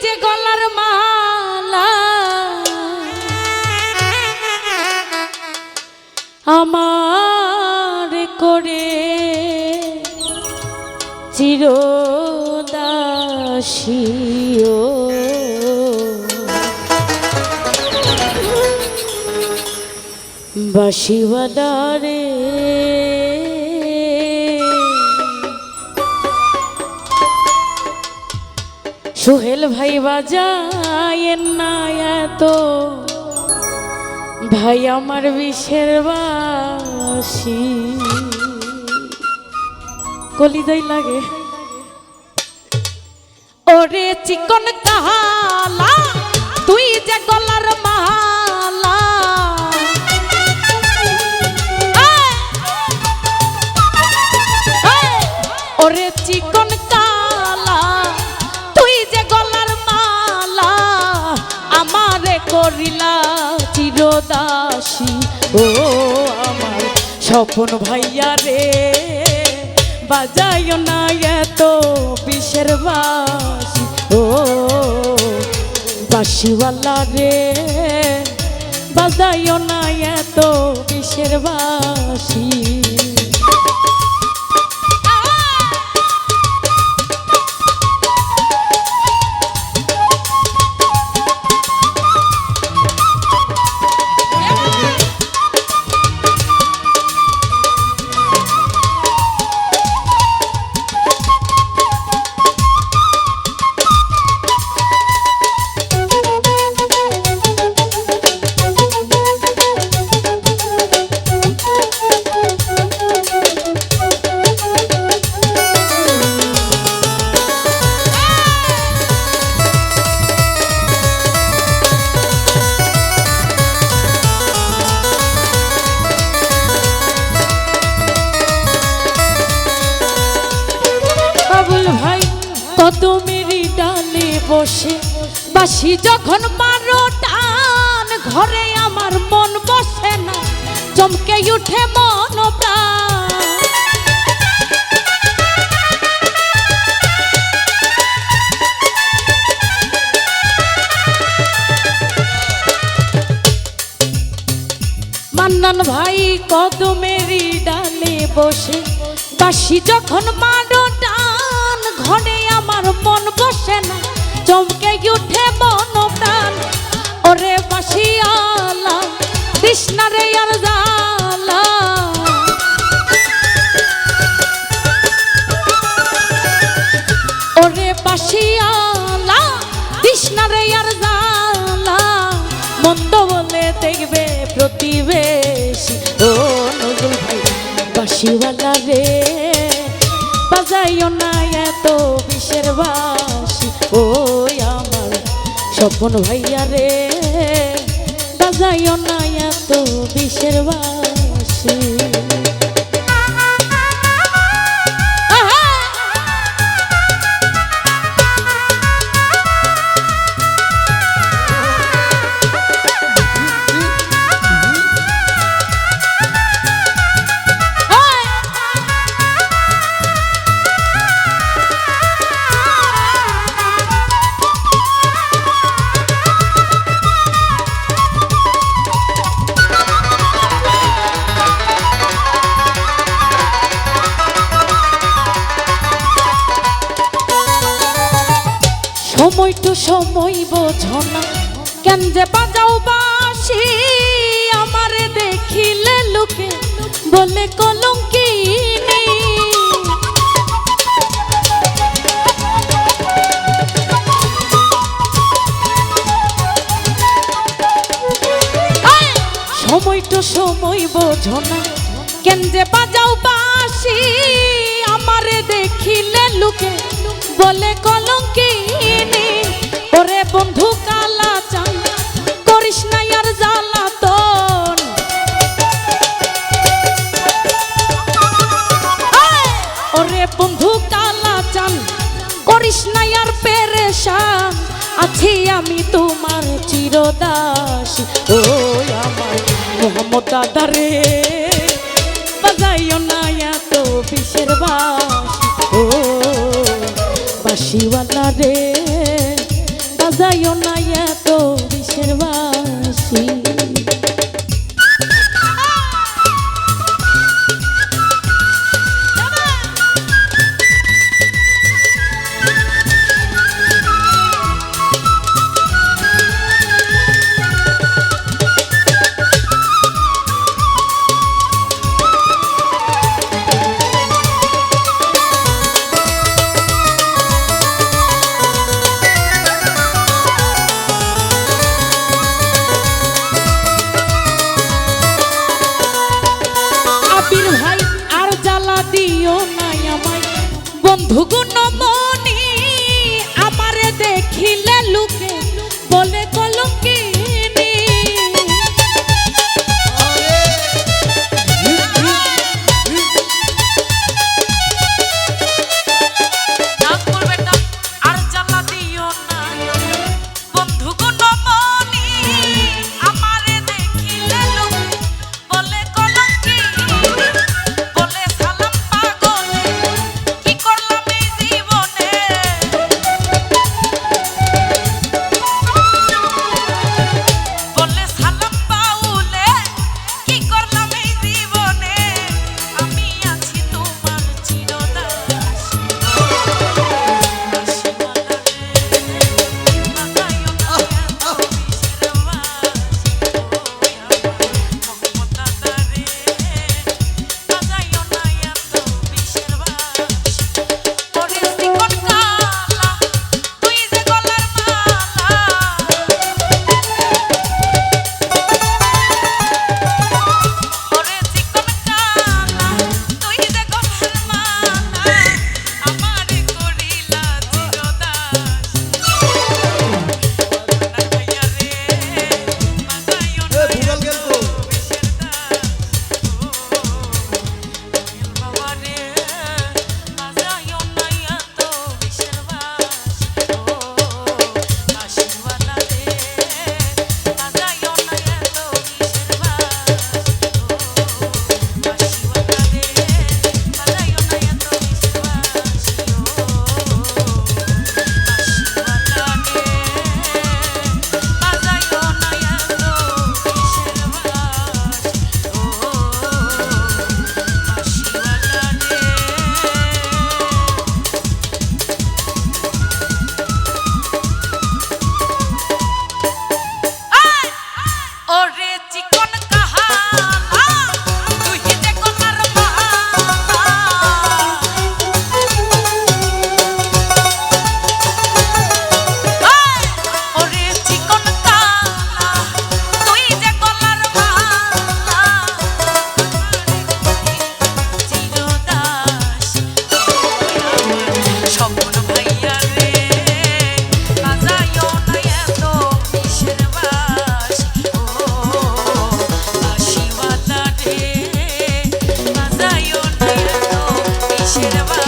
যে গলার মালা আমার করে চিরদাসীও বাঁশিওয়ালারে সোহেল ভাই বাজায়েন না এত ভাই আমার বিষের বাঁশি কলিজাই লাগে ওরে চিকন কালা তুই যে গলার মালা ওরে চিকন কালা তুই যে গলার মালা আমারে করিলা চিরদাসী ও আমার স্বপন ভাইয়া রে বাজাইও না এত বিষের বাঁশি ও বাঁশিওয়ালা রে বাজাইও না এত বিষের বাঁশি কদমেরই ডালে বসে বাঁশি যখন মারো টান ঘরে আমার মন বসে না চমকে উঠে মন প্রাণ মান্নান ভাই কদমেরই ডালে বসে বাঁশি যখন মারো টান ঘরে আমার মন বসে না চমকে উঠে মন প্রাণ ওরে বাঁশিওয়ালা কৃষ্ণা রে আর জালা ওরে বাঁশিওয়ালা কৃষ্ণা রে আর জালা মন্দ বলে দেখবে প্রতিবেশী ও নজরুল ভাই বাঁশিওয়ালা রে বাজাইও না এত বিষের বাঁশি ও আমার স্বপন ভাইয়া রে বাজাইও না এত বিষের বাঁশি সময় তো সময় বোঝো না কেন যে বাজাও বাঁশি আমারে দেখিলে লোকে বলে কলঙ্কিনী সময় তো সময় বোঝো না কেন যে বাজাও বাঁশি আমারে দেখিলে লোকে বলে কলঙ্কিনী ওরে বন্ধু কালা চান করিস না আর জ্বালাতন ওরে বন্ধু কালা চান করিস না আর পেরেশান আছি আমি তোমার চিরদাসী ও আমার মোহাম্মদ দাদা রে বাজাইও না এত বিষের বাঁশি ও বাঁশিওয়ালা রে বাজাইও না এত বিষের বাঁশি। দিও নাই আমায় বন্ধু গুণমণি, আমারে দেখিলে লোকে বলে কলঙ্কিনী। আর জ্বালা দিও না বন্ধু গুণমণি, আমারে দেখিলে লোকে বলে কলঙ্কিনী। Shit about